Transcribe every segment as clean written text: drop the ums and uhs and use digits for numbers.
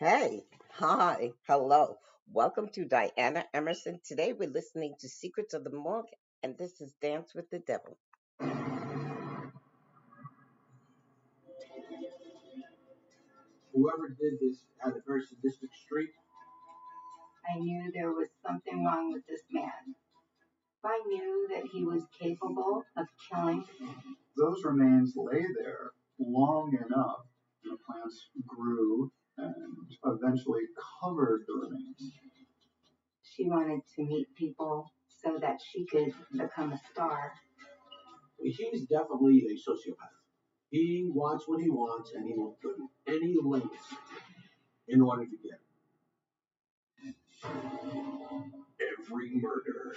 Hey, hi, hello. Welcome to Diana Emerson. Today we're listening to Secrets of the Morgue, and this is Dance with the Devil. Whoever did this had a very sadistic streak. I knew there was something wrong with this man. I knew that he was capable of killing. Those remains lay there long enough, and the plants grew and eventually covered the remains. She wanted to meet people so that she could become a star. He's definitely a sociopath. He wants what he wants, and he will go to any lengths in order to get it. Every murder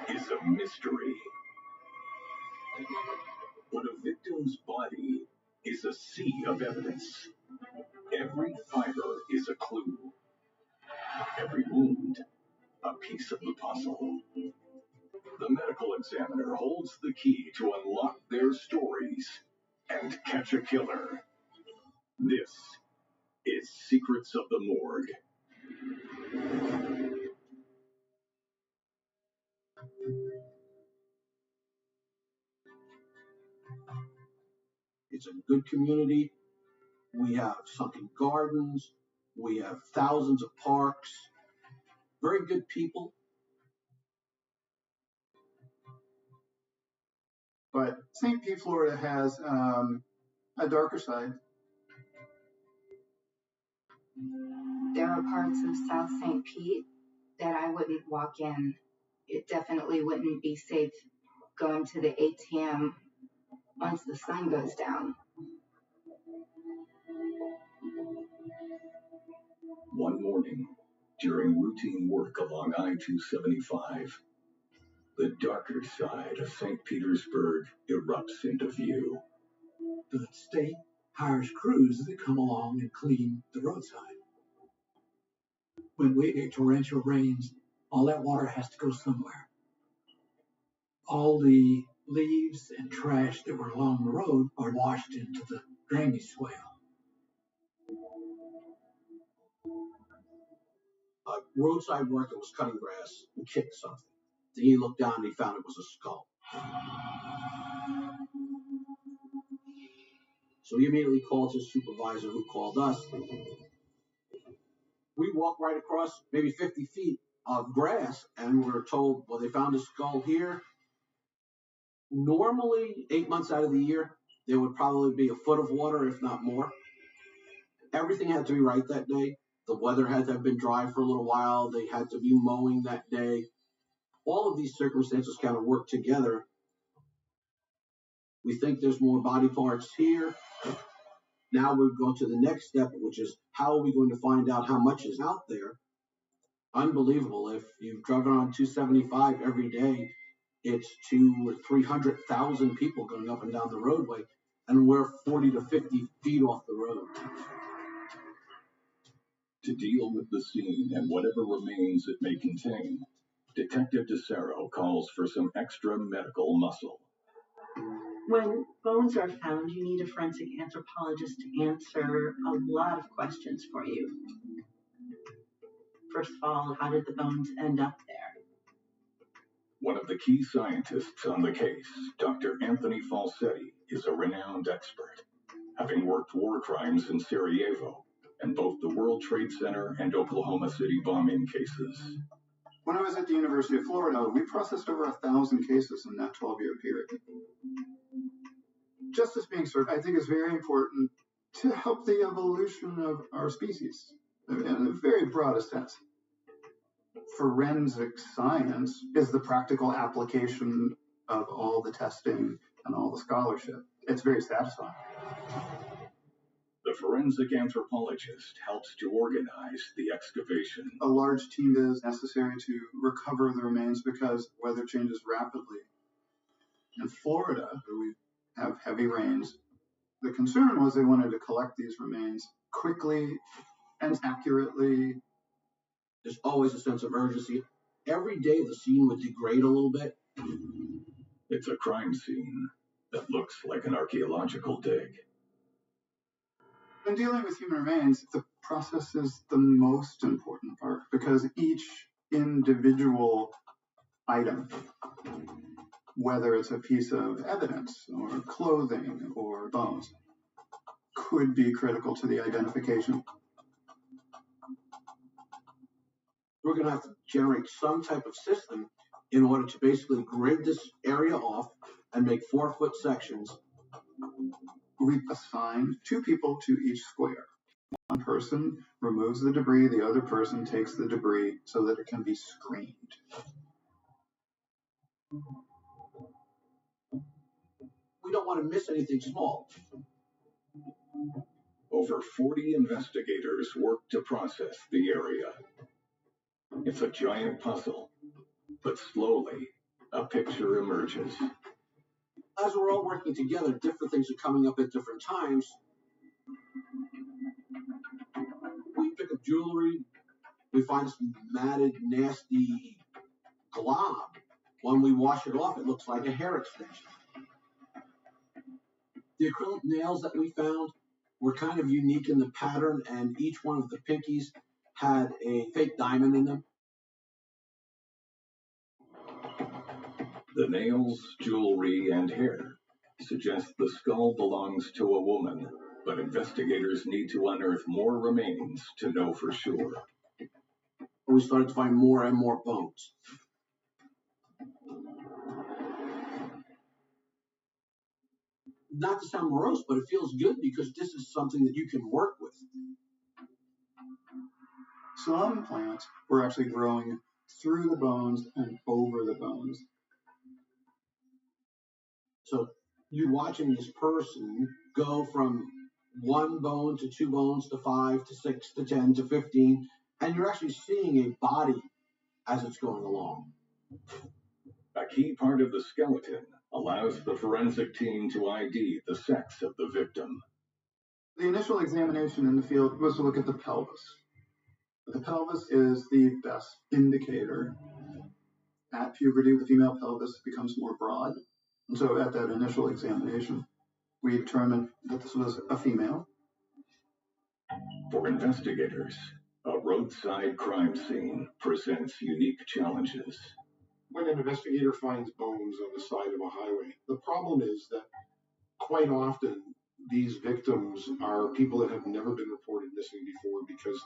is a mystery. But a victim's body is a sea of evidence. Every fiber is a clue. Every wound, a piece of the puzzle. The medical examiner holds the key to unlock their stories and catch a killer. This is Secrets of the Morgue. It's a good community. We have sunken gardens. We have thousands of parks. Very good people. But St. Pete, Florida has a darker side. There are parts of South St. Pete that I wouldn't walk in. It definitely wouldn't be safe going to the ATM once the sun goes down. One morning, during routine work along I-275, the darker side of St. Petersburg erupts into view. The state hires crews that come along and clean the roadside. When we get torrential rains, all that water has to go somewhere. All the leaves and trash that were along the road are washed into the drainage swale. A roadside worker was cutting grass and kicked something. Then he looked down and he found it was a skull. So he immediately called his supervisor, who called us. We walked right across maybe 50 feet of grass, and we were told, well, they found a skull here. Normally, 8 months out of the year, there would probably be a foot of water, if not more. Everything had to be right that day. The weather had to have been dry for a little while. They had to be mowing that day. All of these circumstances kind of work together. We think there's more body parts here. Now we go to the next step, which is how are we going to find out how much is out there? Unbelievable. If you've driven on 275 every day, it's 200,000 or 300,000 people going up and down the roadway, and we're 40 to 50 feet off the road. To deal with the scene and whatever remains it may contain, Detective DeCero calls for some extra medical muscle. When bones are found, you need a forensic anthropologist to answer a lot of questions for you. First of all, how did the bones end up there? One of the key scientists on the case, Dr. Anthony Falsetti, is a renowned expert, having worked war crimes in Sarajevo and both the World Trade Center and Oklahoma City bombing cases. When I was at the University of Florida, we processed over 1,000 cases in that 12-year period. Justice being served, I think, is very important to help the evolution of our species in a very broadest sense. Forensic science is the practical application of all the testing and all the scholarship. It's very satisfying. The forensic anthropologist helps to organize the excavation. A large team is necessary to recover the remains because weather changes rapidly. In Florida, where we have heavy rains, the concern was they wanted to collect these remains quickly and accurately. There's always a sense of urgency. Every day the scene would degrade a little bit. It's a crime scene that looks like an archaeological dig. When dealing with human remains, the process is the most important part because each individual item, whether it's a piece of evidence or clothing or bones, could be critical to the identification. We're going to have to generate some type of system in order to basically grid this area off and make 4-foot sections. We assign 2 people to each square. One person removes the debris, the other person takes the debris so that it can be screened. We don't want to miss anything small. Over 40 investigators work to process the area. It's a giant puzzle, but slowly a picture emerges. As we're all working together, different things are coming up at different times. We pick up jewelry, we find some matted, nasty glob. When we wash it off, it looks like a hair extension. The acrylic nails that we found were kind of unique in the pattern, and each one of the pinkies had a fake diamond in them. The nails, jewelry, and hair suggest the skull belongs to a woman, but investigators need to unearth more remains to know for sure. We started to find more and more bones. Not to sound morose, but it feels good because this is something that you can work with. Some plants were actually growing through the bones and over the bones. So you're watching this person go from 1 bone to 2 bones to 5 to 6 to 10 to 15, and you're actually seeing a body as it's going along. A key part of the skeleton allows the forensic team to ID the sex of the victim. The initial examination in the field was to look at the pelvis. The pelvis is the best indicator. At puberty, the female pelvis becomes more broad. And so at that initial examination, we determined that this was a female. For investigators, a roadside crime scene presents unique challenges. When an investigator finds bones on the side of a highway, the problem is that quite often these victims are people that have never been reported missing before because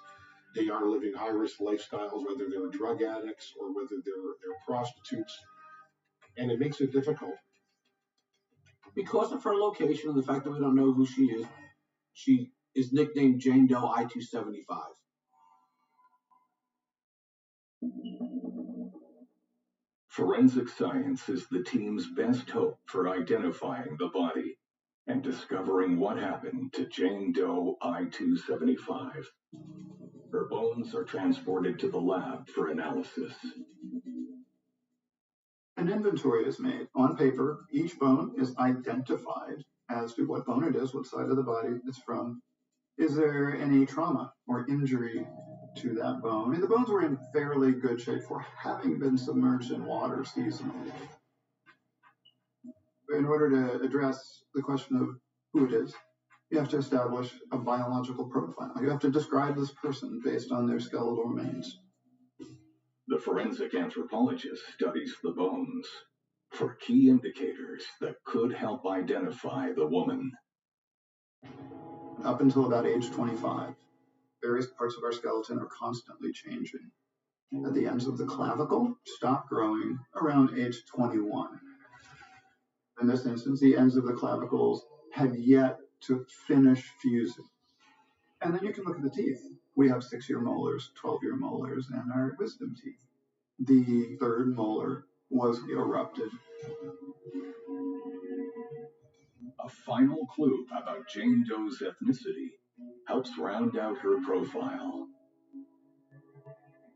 they are living high-risk lifestyles, whether they're drug addicts or whether they're prostitutes, and it makes it difficult. Because of her location and the fact that we don't know who she is nicknamed Jane Doe I-275. Forensic science is the team's best hope for identifying the body and discovering what happened to Jane Doe I-275. Her bones are transported to the lab for analysis. An inventory is made. On paper, each bone is identified as to what bone it is, what side of the body it's from. Is there any trauma or injury to that bone? I mean, the bones were in fairly good shape for having been submerged in water seasonally. In order to address the question of who it is, you have to establish a biological profile. You have to describe this person based on their skeletal remains. The forensic anthropologist studies the bones for key indicators that could help identify the woman. Up until about age 25, various parts of our skeleton are constantly changing. At the ends of the clavicle stop growing around age 21. In this instance, the ends of the clavicles had yet to finish fusing. And then you can look at the teeth. We have 6-year molars, 12-year molars, and our wisdom teeth. The 3rd molar was erupted. A final clue about Jane Doe's ethnicity helps round out her profile.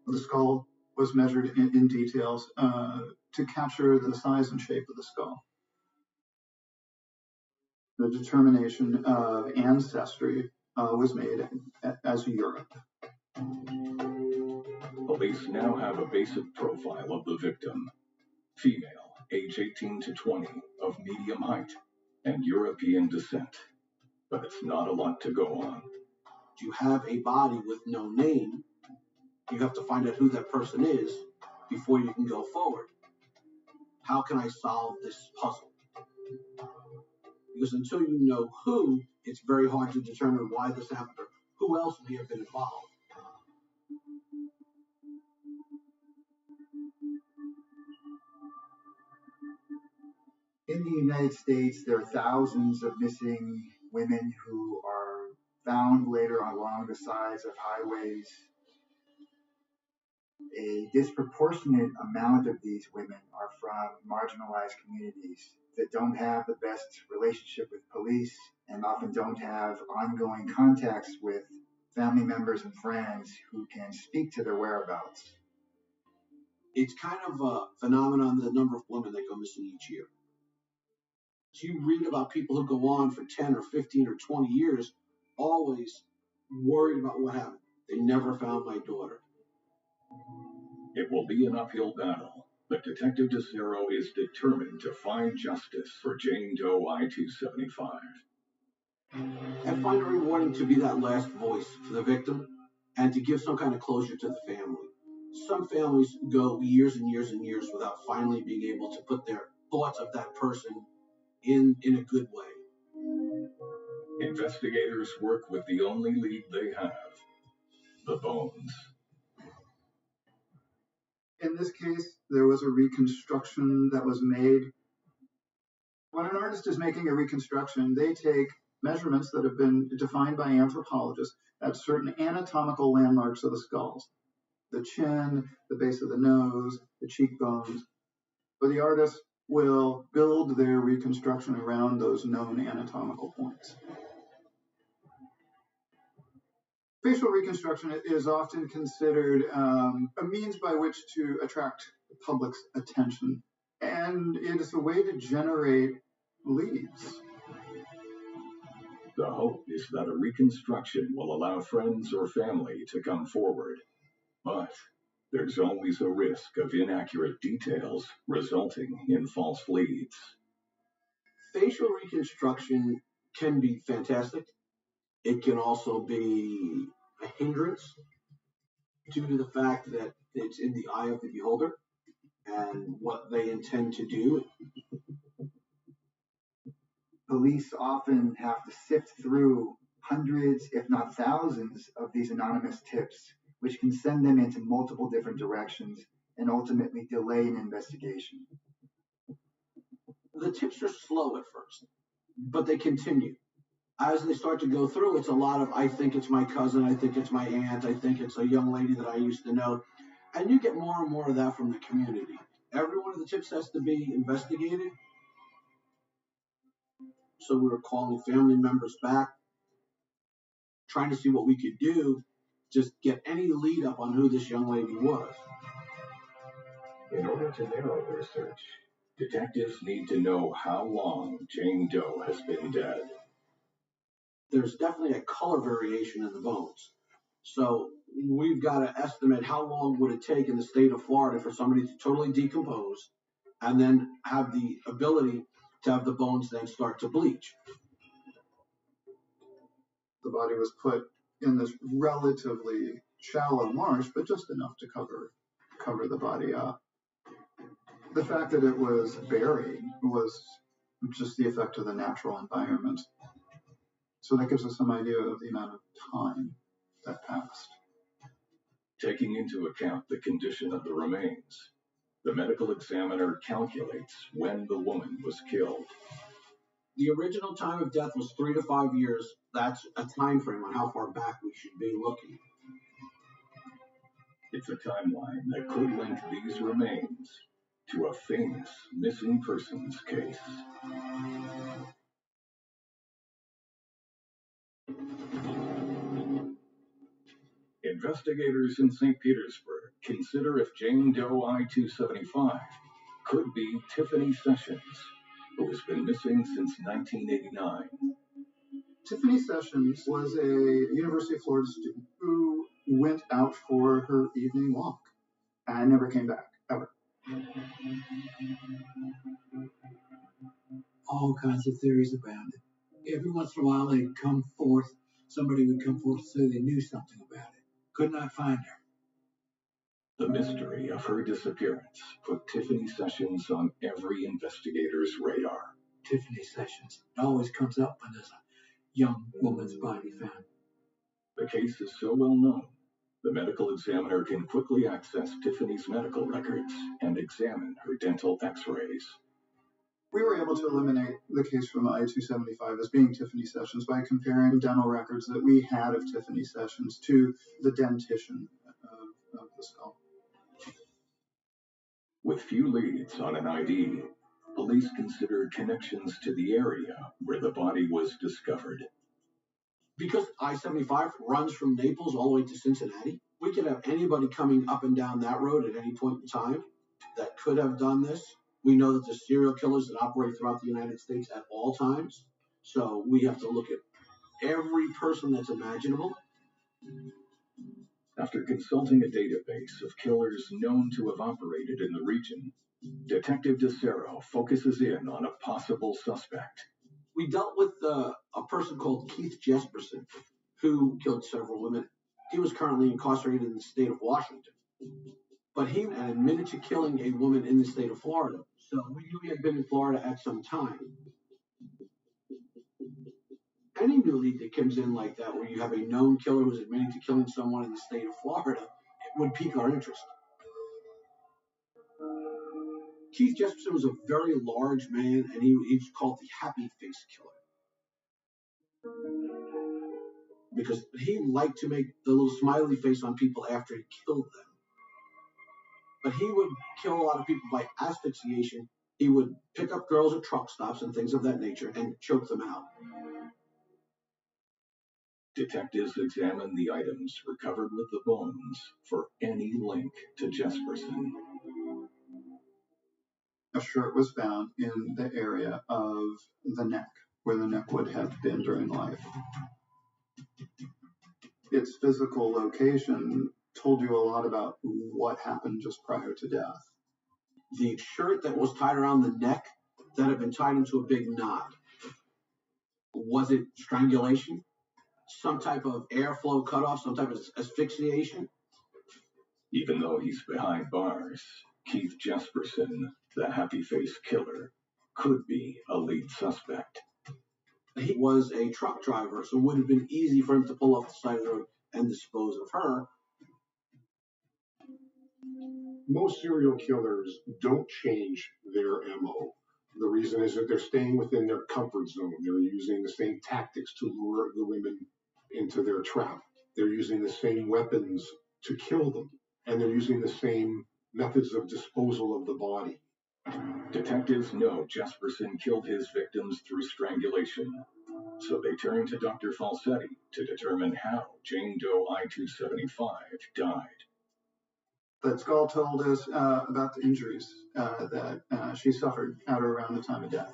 The skull was measured in details to capture the size and shape of the skull. The determination of ancestry was made as Europe. Police now have a basic profile of the victim. Female, age 18 to 20, of medium height, and European descent. but it's not a lot to go on. You have a body with no name. You have to find out who that person is before you can go forward. How can I solve this puzzle? Because until you know who, it's very hard to determine why this happened or who else may have been involved. In the United States, there are thousands of missing women who are found later along the sides of highways. A disproportionate amount of these women are from marginalized communities that don't have the best relationship with police and often don't have ongoing contacts with family members and friends who can speak to their whereabouts. It's kind of a phenomenon, the number of women that go missing each year. So you read about people who go on for 10 or 15 or 20 years, always worried about what happened. They never found my daughter. It will be an uphill battle, but Detective DeCero is determined to find justice for Jane Doe I-275. I find it rewarding to be that last voice for the victim and to give some kind of closure to the family. Some families go years and years and years without finally being able to put their thoughts of that person in a good way. Investigators work with the only lead they have, the bones. In this case, there was a reconstruction that was made. When an artist is making a reconstruction, they take measurements that have been defined by anthropologists at certain anatomical landmarks of the skulls. The chin, the base of the nose, the cheekbones. But the artist will build their reconstruction around those known anatomical points. Facial reconstruction is often considered a means by which to attract the public's attention, and it is a way to generate leads. The hope is that a reconstruction will allow friends or family to come forward, but there's always a risk of inaccurate details resulting in false leads. Facial reconstruction can be fantastic. It can also be a hindrance due to the fact that it's in the eye of the beholder and what they intend to do. Police often have to sift through hundreds, if not thousands, of these anonymous tips, which can send them into multiple different directions and ultimately delay an investigation. The tips are slow at first, but they continue. As they start to go through, it's a lot of, I think it's my cousin, I think it's my aunt, I think it's a young lady that I used to know. And you get more and more of that from the community. Every one of the tips has to be investigated. So we were calling family members back, trying to see what we could do, just get any lead up on who this young lady was. In order to narrow their search, detectives need to know how long Jane Doe has been dead. There's definitely a color variation in the bones. So we've got to estimate how long would it take in the state of Florida for somebody to totally decompose and then have the ability to have the bones then start to bleach. The body was put in this relatively shallow marsh, but just enough to cover the body up. The fact that it was buried was just the effect of the natural environment. So that gives us some idea of the amount of time that passed. Taking into account the condition of the remains, the medical examiner calculates when the woman was killed. The original time of death was 3 to 5 years. That's a time frame on how far back we should be looking. It's a timeline that could link these remains to a famous missing persons case. Investigators in St. Petersburg consider if Jane Doe I-275 could be Tiffany Sessions, who has been missing since 1989. Tiffany Sessions was a University of Florida student who went out for her evening walk and never came back, ever. All kinds of theories abounded. Everyone once in a while they'd come forth, somebody would come forth and say they knew something about it. Could not find her. The mystery of her disappearance put Tiffany Sessions on every investigator's radar. Tiffany Sessions. It always comes up when there's a young woman's body found. The case is so well known, the medical examiner can quickly access Tiffany's medical records and examine her dental x-rays. We were able to eliminate the case from I-275 as being Tiffany Sessions by comparing dental records that we had of Tiffany Sessions to the dentition of the skull. With few leads on an ID, police considered connections to the area where the body was discovered. Because I-75 runs from Naples all the way to Cincinnati, we could have anybody coming up and down that road at any point in time that could have done this. We know that there's serial killers that operate throughout the United States at all times. So we have to look at every person that's imaginable. After consulting a database of killers known to have operated in the region, Detective DeCero focuses in on a possible suspect. We dealt with a person called Keith Jesperson, who killed several women. He was currently incarcerated in the state of Washington. But he admitted to killing a woman in the state of Florida. So we knew he had been in Florida at some time. Any new lead that comes in like that, where you have a known killer who's admitting to killing someone in the state of Florida, it would pique our interest. Keith Jesperson was a very large man, and he was called the Happy Face Killer. Because he liked to make the little smiley face on people after he killed them. But he would kill a lot of people by asphyxiation. He would pick up girls at truck stops and things of that nature and choke them out. Detectives examined the items recovered with the bones for any link to Jesperson. A shirt was found in the area of the neck, where the neck would have been during life. Its physical location told you a lot about what happened just prior to death. The shirt that was tied around the neck that had been tied into a big knot, was it strangulation? Some type of airflow cutoff, some type of asphyxiation? Even though he's behind bars, Keith Jesperson, the Happy Face Killer, could be a lead suspect. He was a truck driver, so it would have been easy for him to pull off the side of the road and dispose of her. Most serial killers don't change their MO. The reason is that they're staying within their comfort zone. They're using the same tactics to lure the women into their trap. They're using the same weapons to kill them, and they're using the same methods of disposal of the body. Detectives know Jesperson killed his victims through strangulation, so they turned to Dr. Falsetti to determine how Jane Doe I-275 died. But Skull told us about the injuries that she suffered at or around the time of death.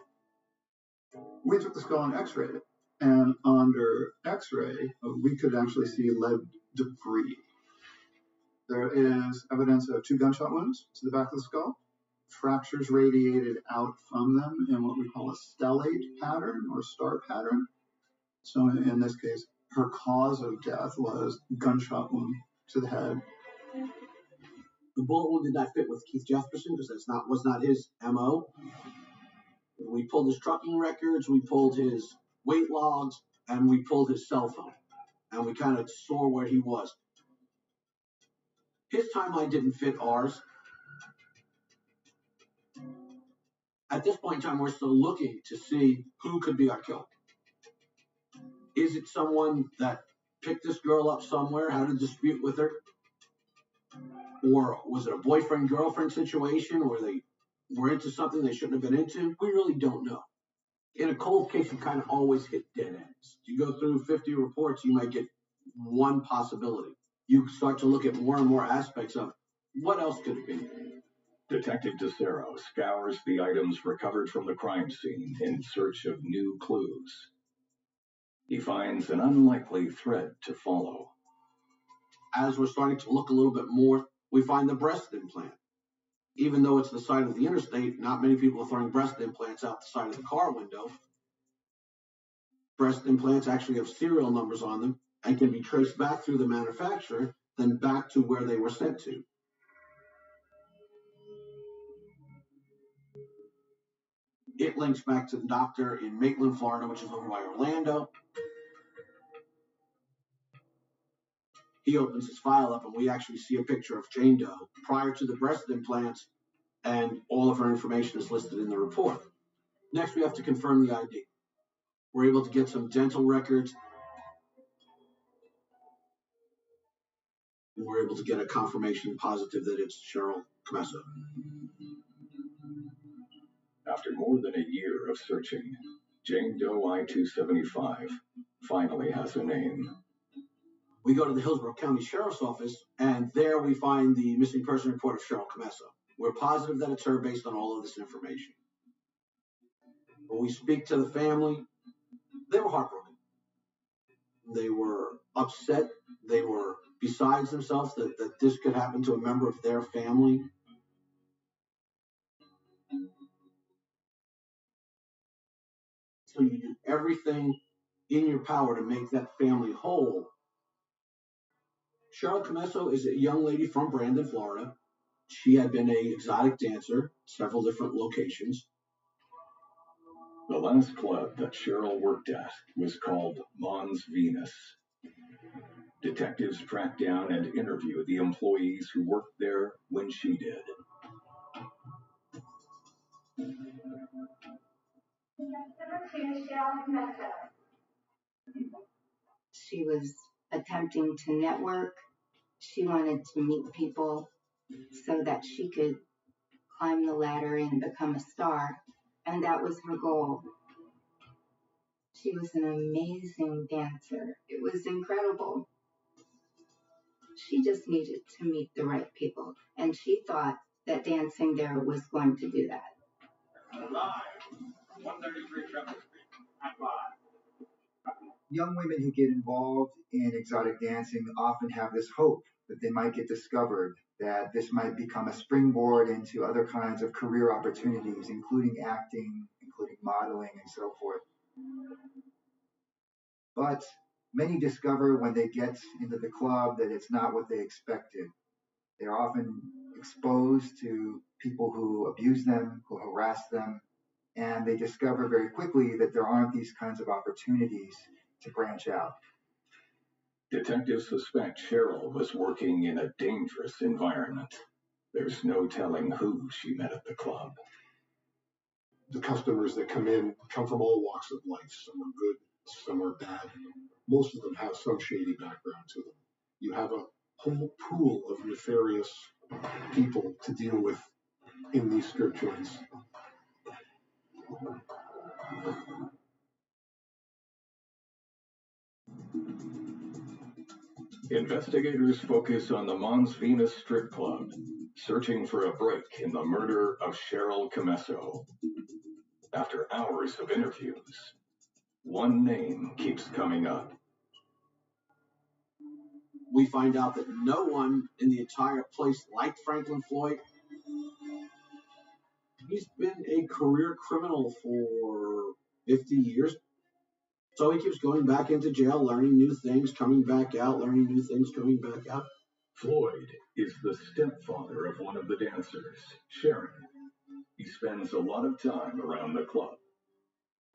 We took the skull and x-rayed it, and under x-ray, we could actually see lead debris. There is evidence of 2 gunshot wounds to the back of the skull, fractures radiated out from them in what we call a stellate pattern or star pattern. So in this case, her cause of death was gunshot wound to the head. The bullet wound did not fit with Keith Jesperson because was not his MO. We pulled his trucking records, we pulled his weight logs, and we pulled his cell phone. And we kind of saw where he was. His timeline didn't fit ours. At this point in time, we're still looking to see who could be our killer. Is it someone that picked this girl up somewhere, had a dispute with her? Or was it a boyfriend-girlfriend situation where they were into something they shouldn't have been into? We really don't know. In a cold case, you kind of always hit dead ends. You go through 50 reports, you might get one possibility. You start to look at more and more aspects of what else could it be? Detective DeCero scours the items recovered from the crime scene in search of new clues. He finds an unlikely thread to follow. As we're starting to look a little bit more, we find the breast implant. Even though it's the side of the interstate, not many people are throwing breast implants out the side of the car window. breast implants actually have serial numbers on them and can be traced back through the manufacturer, then back to where they were sent to. It links back to the doctor in Maitland, Florida, which is over by Orlando. He opens his file up, and we actually see a picture of Jane Doe prior to the breast implants, and all of her information is listed in the report. Next, we have to confirm the ID. We're able to get some dental records. And we're able to get a confirmation positive that it's Cheryl Comesso. After more than a year of searching, Jane Doe I-275 finally has a name. We go to the Hillsborough County Sheriff's Office, and there we find the missing person report of Cheryl Comesso. We're positive that it's her based on all of this information. When we speak to the family, they were heartbroken. They were upset. They were besides themselves that this could happen to a member of their family. So you do everything in your power to make that family whole. Cheryl Comesso is a young lady from Brandon, Florida. She had been an exotic dancer, several different locations. The last club that Cheryl worked at was called Mons Venus. Detectives tracked down and interviewed the employees who worked there when she did. She was attempting to network. She wanted to meet people so that she could climb the ladder and become a star. And that was her goal. She was an amazing dancer. It was incredible. She just needed to meet the right people. And she thought that dancing there was going to do that. Live, 133 Trevor Street, at live. Young women who get involved in exotic dancing often have this hope that they might get discovered, that this might become a springboard into other kinds of career opportunities, including acting, including modeling, and so forth. But many discover when they get into the club that it's not what they expected. They're often exposed to people who abuse them, who harass them, and they discover very quickly that there aren't these kinds of opportunities to branch out. Detectives suspect Cheryl was working in a dangerous environment. There's no telling who she met at the club. The customers that come in come from all walks of life. Some are good, some are bad. Most of them have some shady background to them. You have a whole pool of nefarious people to deal with in these strip joints. Investigators focus on the Mons Venus strip club, searching for a break in the murder of Cheryl Comesso. After hours of interviews, one name keeps coming up. We find out that no one in the entire place liked Franklin Floyd. He's been a career criminal for 50 years. So he keeps going back into jail, learning new things, coming back out, learning new things, coming back out. Floyd is the stepfather of one of the dancers, Sharon. He spends a lot of time around the club.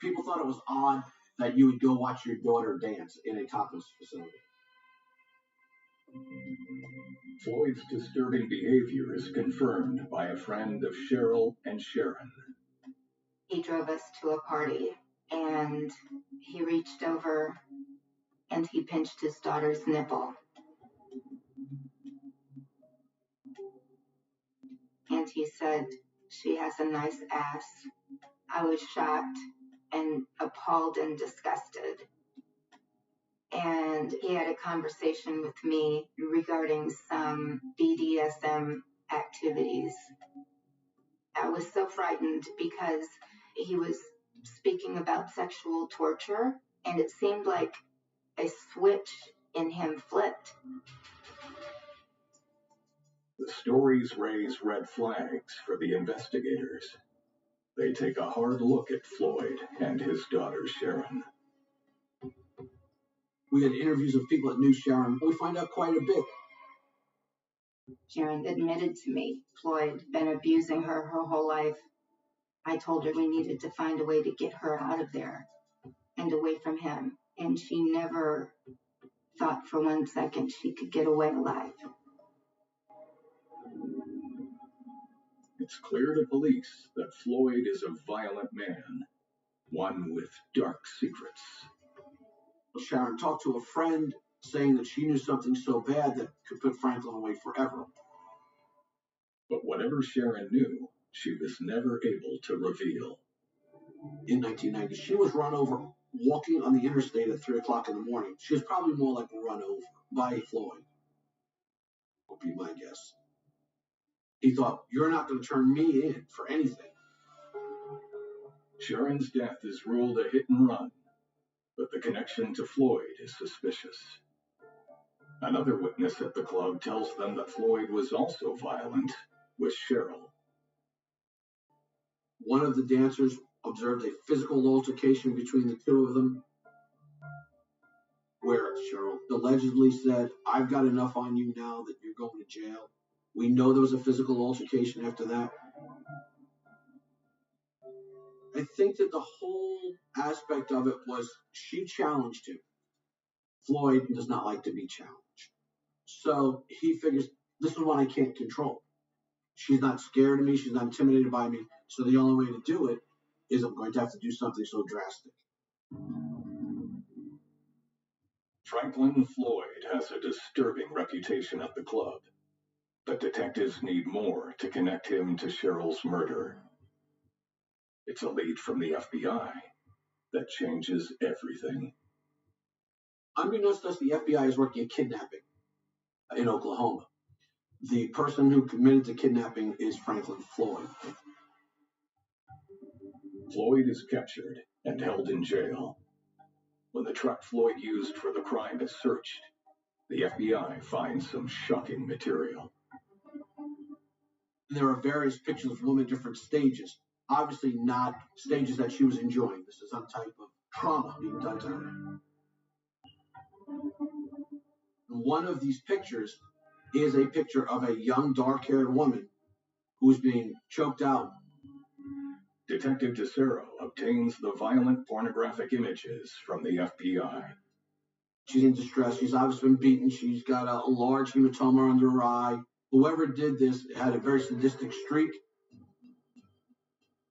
People thought it was odd that you would go watch your daughter dance in a topless facility. Floyd's disturbing behavior is confirmed by a friend of Cheryl and Sharon. He drove us to a party, and he reached over and he pinched his daughter's nipple. And he said, "She has a nice ass." I was shocked and appalled and disgusted. And he had a conversation with me regarding some BDSM activities. I was so frightened because he was speaking about sexual torture, and it seemed like a switch in him flipped. The stories raise red flags for the investigators. They take a hard look at Floyd and his daughter Sharon. We had interviews of people that knew Sharon, and we find out quite a bit. Sharon admitted to me Floyd had been abusing her whole life. I told her we needed to find a way to get her out of there and away from him, and she never thought for 1 second she could get away alive. It's clear to police that Floyd is a violent man, one with dark secrets. Sharon talked to a friend saying that she knew something so bad that could put Franklin away forever. But whatever Sharon knew, she was never able to reveal. In 1990, she was run over walking on the interstate at 3 o'clock in the morning. She was probably more like run over by Floyd, would be my guess. He thought, you're not going to turn me in for anything. Sharon's death is ruled a hit and run, but the connection to Floyd is suspicious. Another witness at the club tells them that Floyd was also violent with Cheryl. One of the dancers observed a physical altercation between the two of them, where Cheryl allegedly said, I've got enough on you now that you're going to jail. We know there was a physical altercation after that. I think that the whole aspect of it was she challenged him. Floyd does not like to be challenged. So he figures, this is one I can't control. She's not scared of me. She's not intimidated by me. So the only way to do it is I'm going to have to do something so drastic. Franklin Floyd has a disturbing reputation at the club, but detectives need more to connect him to Cheryl's murder. It's a lead from the FBI that changes everything. Unbeknownst to us, the FBI is working a kidnapping in Oklahoma. The person who committed the kidnapping is Franklin Floyd. Floyd is captured and held in jail. When the truck Floyd used for the crime is searched, the FBI finds some shocking material. There are various pictures of the woman at different stages. Obviously not stages that she was enjoying. This is some type of trauma being done to her. One of these pictures is a picture of a young, dark-haired woman who's being choked out. Detective DeCero obtains the violent pornographic images from the FBI. She's in distress. She's obviously been beaten. She's got a large hematoma under her eye. Whoever did this had a very sadistic streak.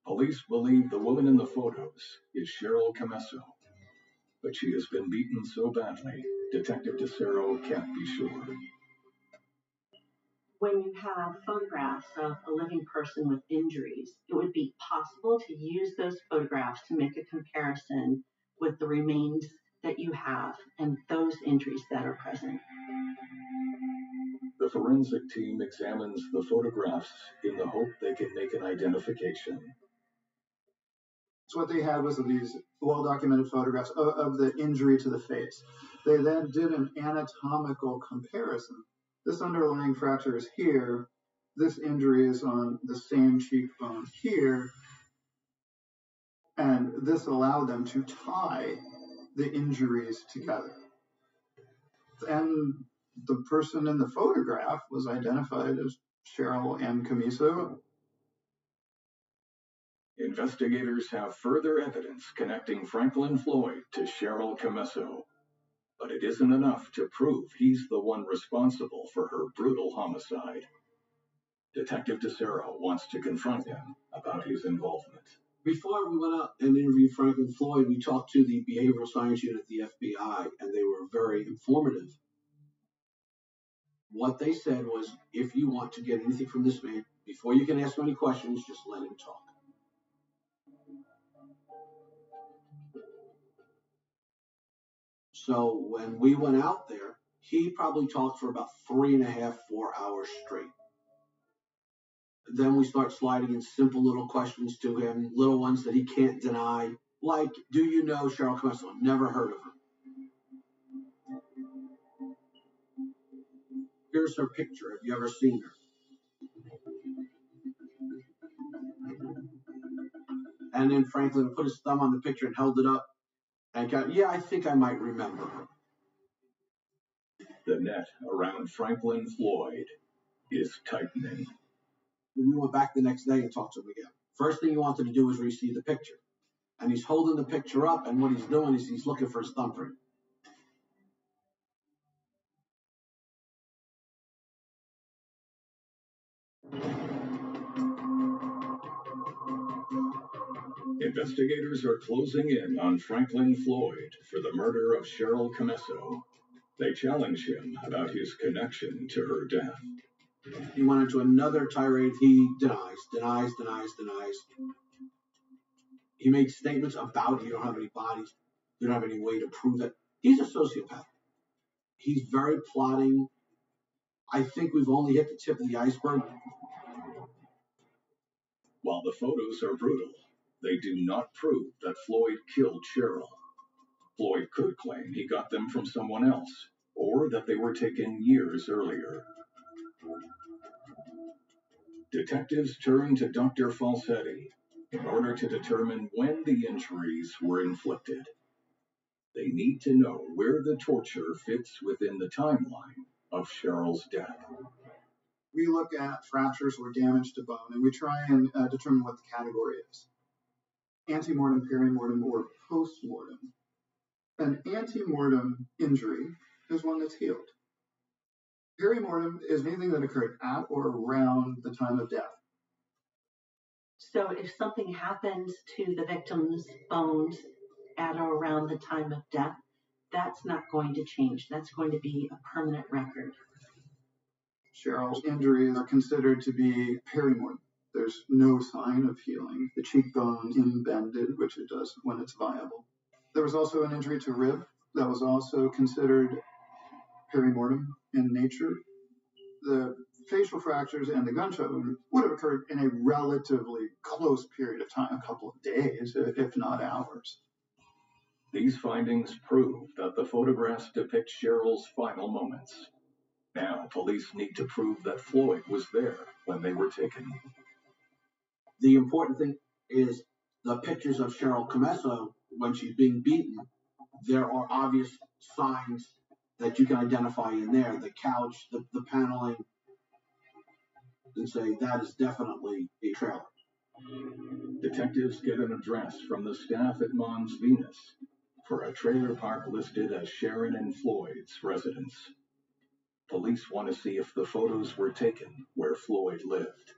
Police believe the woman in the photos is Cheryl Camesso, but she has been beaten so badly, Detective DeCero can't be sure. When you have photographs of a living person with injuries, it would be possible to use those photographs to make a comparison with the remains that you have and those injuries that are present. The forensic team examines the photographs in the hope they can make an identification. So what they had was these well-documented photographs of the injury to the face. They then did an anatomical comparison. This underlying fracture is here. This injury is on the same cheekbone here. And this allowed them to tie the injuries together. And the person in the photograph was identified as Cheryl M. Camesso. Investigators have further evidence connecting Franklin Floyd to Cheryl Camesso, but it isn't enough to prove he's the one responsible for her brutal homicide. Detective DeCero wants to confront him about his involvement. Before we went out and interviewed Franklin Floyd, we talked to the behavioral science unit at the FBI, and they were very informative. What they said was, if you want to get anything from this man, before you can ask him any questions, just let him talk. So when we went out there, he probably talked for about 3.5, 4 hours straight. Then we start sliding in simple little questions to him, little ones that he can't deny, like, do you know Cheryl Camesso? Never heard of her. Here's her picture. Have you ever seen her? And then Franklin put his thumb on the picture and held it up and got, yeah, I think I might remember her. net around Franklin Floyd is tightening. We went back the next day and talked to him again. First thing he wanted to do was receive the picture. And he's holding the picture up, and what he's doing is he's looking for his thumbprint. Investigators are closing in on Franklin Floyd for the murder of Cheryl Comesso. They challenge him about his connection to her death. He went into another tirade. He denies. He made statements about you don't have any bodies. You don't have any way to prove it. He's a sociopath. He's very plotting. I think we've only hit the tip of the iceberg. While the photos are brutal, they do not prove that Floyd killed Cheryl. Floyd could claim he got them from someone else, or that they were taken years earlier. Detectives turn to Dr. Falsetti in order to determine when the injuries were inflicted. They need to know where the torture fits within the timeline of Cheryl's death. We look at fractures or damage to bone, and we try and determine what the category is. Antemortem, perimortem, or postmortem. An antemortem injury is one that's healed. Perimortem is anything that occurred at or around the time of death. So if something happens to the victim's bones at or around the time of death, that's not going to change. That's going to be a permanent record. Cheryl's injuries are considered to be perimortem. There's no sign of healing. The cheekbone's inbended, which it does when it's viable. There was also an injury to rib that was also considered perimortem in nature. The facial fractures and the gunshot wound would have occurred in a relatively close period of time, a couple of days, if not hours. These findings prove that the photographs depict Cheryl's final moments. Now, police need to prove that Floyd was there when they were taken. The important thing is the pictures of Cheryl Comesso when she's being beaten. There are obvious signs that you can identify in there. The couch, the paneling, and say that is definitely a trailer. Detectives get an address from the staff at Mons Venus for a trailer park listed as Sharon and Floyd's residence. Police want to see if the photos were taken where Floyd lived.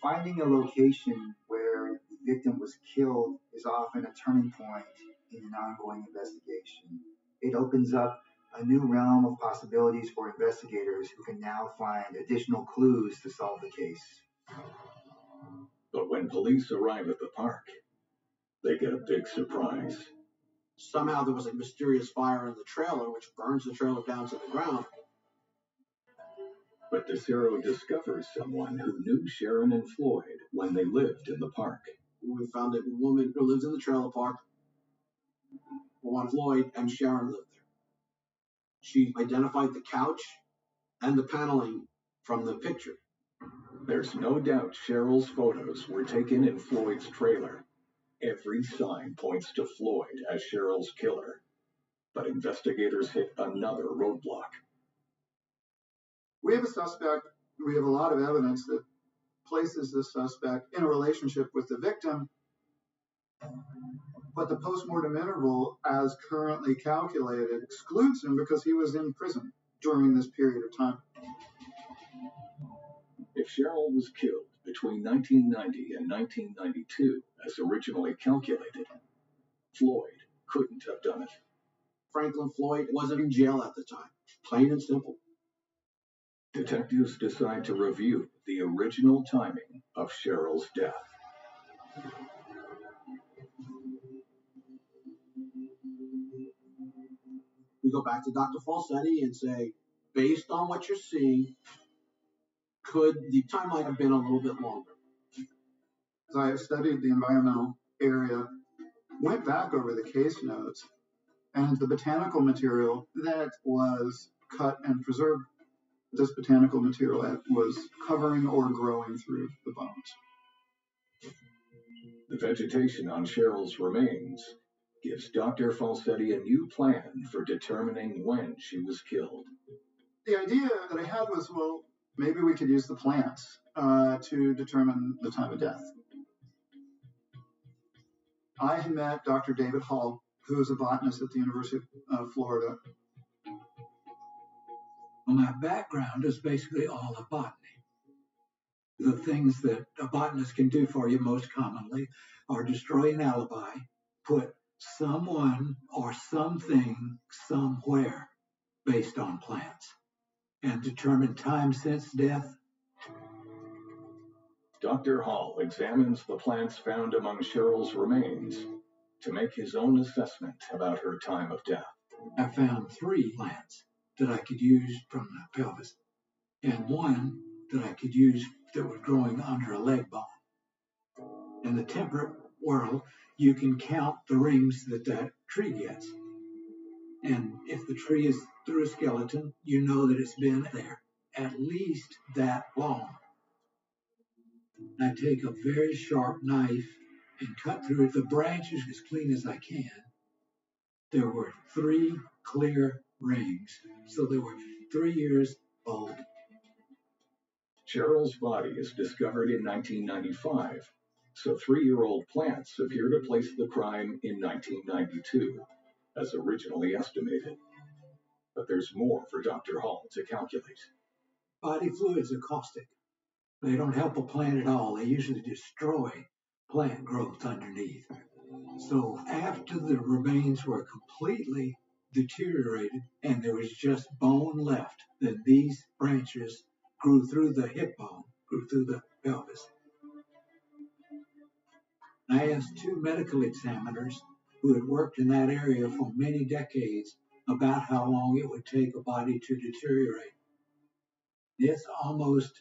Finding a location where the victim was killed is often a turning point in an ongoing investigation. It opens up a new realm of possibilities for investigators who can now find additional clues to solve the case. But when police arrive at the park, they get a big surprise. Somehow there was a mysterious fire in the trailer, which burns the trailer down to the ground. But DeCiro discovers someone who knew Sharon and Floyd when they lived in the park. We found a woman who lives in the trailer park, one Floyd and Sharon lived there. She identified the couch and the paneling from the picture. There's no doubt Cheryl's photos were taken in Floyd's trailer. Every sign points to Floyd as Cheryl's killer. But investigators hit another roadblock. We have a suspect. We have a lot of evidence that places the suspect in a relationship with the victim, but the postmortem interval, as currently calculated, excludes him because he was in prison during this period of time. If Cheryl was killed between 1990 and 1992, as originally calculated, Floyd couldn't have done it. Franklin Floyd wasn't in jail at the time. Plain and simple. Detectives decide to review the original timing of Cheryl's death. We go back to Dr. Falsetti and say, based on what you're seeing, could the timeline have been a little bit longer? As I have studied the environmental area, went back over the case notes and the botanical material that was cut and preserved. This botanical material that was covering or growing through the bones. The vegetation on Cheryl's remains gives Dr. Falsetti a new plan for determining when she was killed. The idea that I had was, well, maybe we could use the plants to determine the time of death. I had met Dr. David Hall, who is a botanist at the University of Florida. Well, my background is basically all of botany. The things that a botanist can do for you most commonly are destroy an alibi, put someone or something somewhere based on plants, and determine time since death. Dr. Hall examines the plants found among Cheryl's remains to make his own assessment about her time of death. I found 3 plants that I could use from the pelvis, and 1 that I could use that was growing under a leg bone. In the temperate world, you can count the rings that tree gets. And if the tree is through a skeleton, you know that it's been there at least that long. I take a very sharp knife and cut through the branches as clean as I can. There were 3 clear rings, so they were 3 years old. Cheryl's body is discovered in 1995, so 3-year-old plants appear to place the crime in 1992, as originally estimated. But there's more for Dr. Hall to calculate. Body fluids are caustic. They don't help a plant at all. They usually destroy plant growth underneath. So after the remains were completely deteriorated and there was just bone left, then these branches grew through the hip bone, grew through the pelvis. I asked 2 medical examiners who had worked in that area for many decades about how long it would take a body to deteriorate. It's almost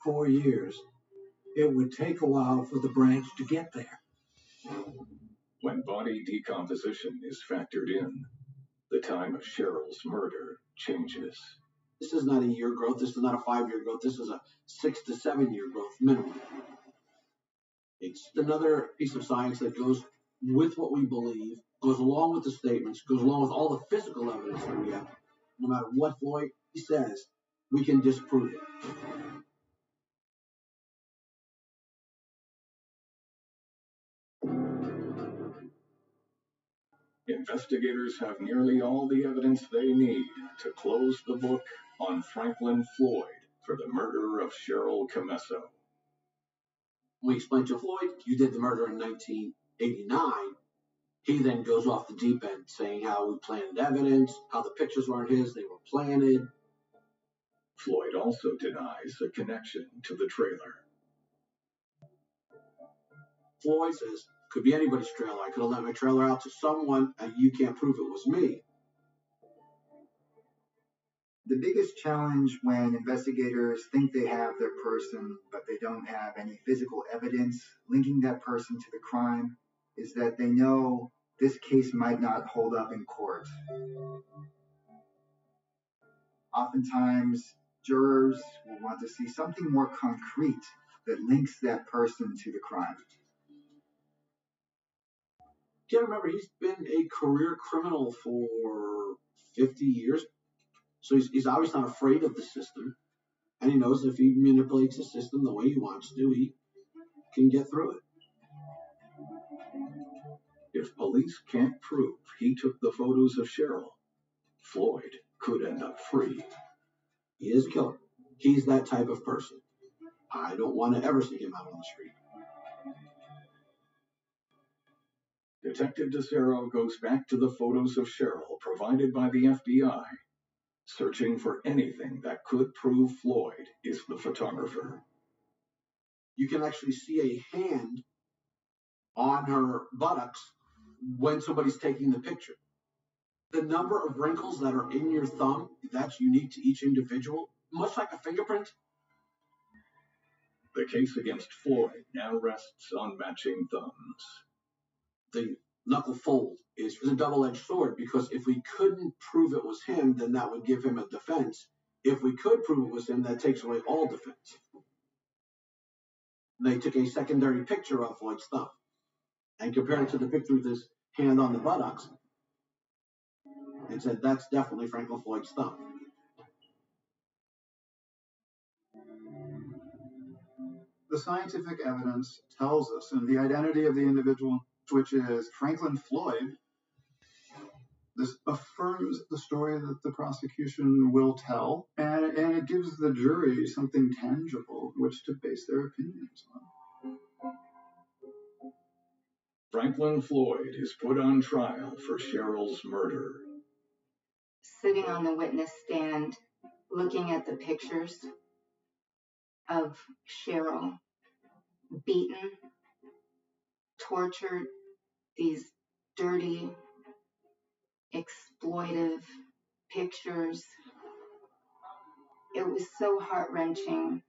4 years. It would take a while for the branch to get there. When body decomposition is factored in, the time of Cheryl's murder changes. This is not a year growth. This is not a 5-year growth. This is a 6 to 7 year growth minimum. It's another piece of science that goes with what we believe, goes along with the statements, goes along with all the physical evidence that we have. No matter what Floyd says, we can disprove it. Investigators have nearly all the evidence they need to close the book on Franklin Floyd for the murder of Cheryl Camesso. We explained to Floyd, you did the murder in 1989. He then goes off the deep end saying how we planted evidence, how the pictures weren't his, they were planted. Floyd also denies a connection to the trailer. Floyd says, could be anybody's trailer. I could have let my trailer out to someone and you can't prove it was me. The biggest challenge when investigators think they have their person, but they don't have any physical evidence linking that person to the crime, is that they know this case might not hold up in court. Oftentimes, jurors will want to see something more concrete that links that person to the crime. You gotta remember, he's been a career criminal for 50 years. So he's obviously not afraid of the system. And he knows if he manipulates the system the way he wants to, he can get through it. If police can't prove he took the photos of Cheryl, Floyd could end up free. He is a killer. He's that type of person. I don't want to ever see him out on the street. Detective DeCero goes back to the photos of Cheryl provided by the FBI, searching for anything that could prove Floyd is the photographer. You can actually see a hand on her buttocks when somebody's taking the picture. The number of wrinkles that are in your thumb, that's unique to each individual, much like a fingerprint. The case against Floyd now rests on matching thumbs. The knuckle fold is a double-edged sword, because if we couldn't prove it was him, then that would give him a defense. If we could prove it was him, that takes away all defense. They took a secondary picture of Floyd's thumb and compared it to the picture with his hand on the buttocks and said, that's definitely Franklin Floyd's thumb. The scientific evidence tells us, and the identity of the individual, which is Franklin Floyd, this affirms the story that the prosecution will tell, and it gives the jury something tangible which to base their opinions on. Franklin Floyd is put on trial for Cheryl's murder. Sitting on the witness stand, looking at the pictures of Cheryl beaten, tortured, these dirty, exploitive pictures. It was so heart-wrenching.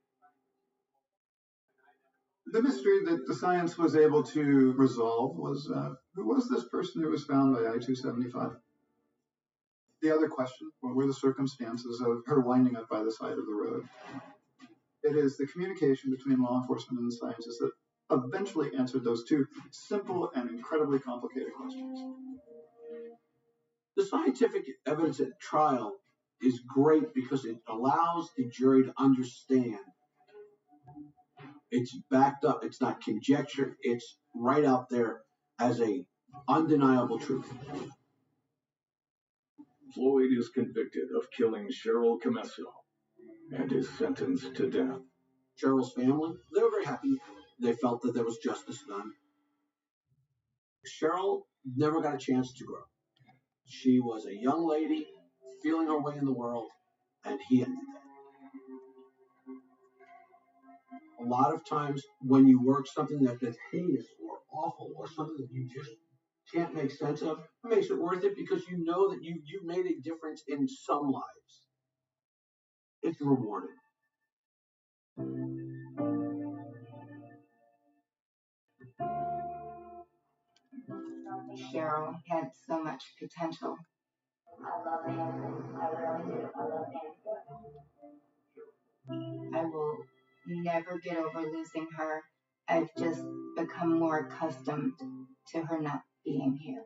The mystery that the science was able to resolve was, who was this person who was found by I-275? The other question, what were the circumstances of her winding up by the side of the road? It is the communication between law enforcement and scientists that eventually answered those two simple and incredibly complicated questions. The scientific evidence at trial is great because it allows the jury to understand. It's backed up. It's not conjecture. It's right out there as a undeniable truth. Floyd is convicted of killing Cheryl Commesso and is sentenced to death. Cheryl's family, they were very happy. They felt that there was justice done. Cheryl never got a chance to grow. She was a young lady feeling her way in the world, and he ended that. A lot of times when you work something that's heinous or awful or something that you just can't make sense of, it makes it worth it because you know that you made a difference in some lives. It's rewarding. Cheryl had so much potential. I love him. I really do. I love him. I will never get over losing her. I've just become more accustomed to her not being here.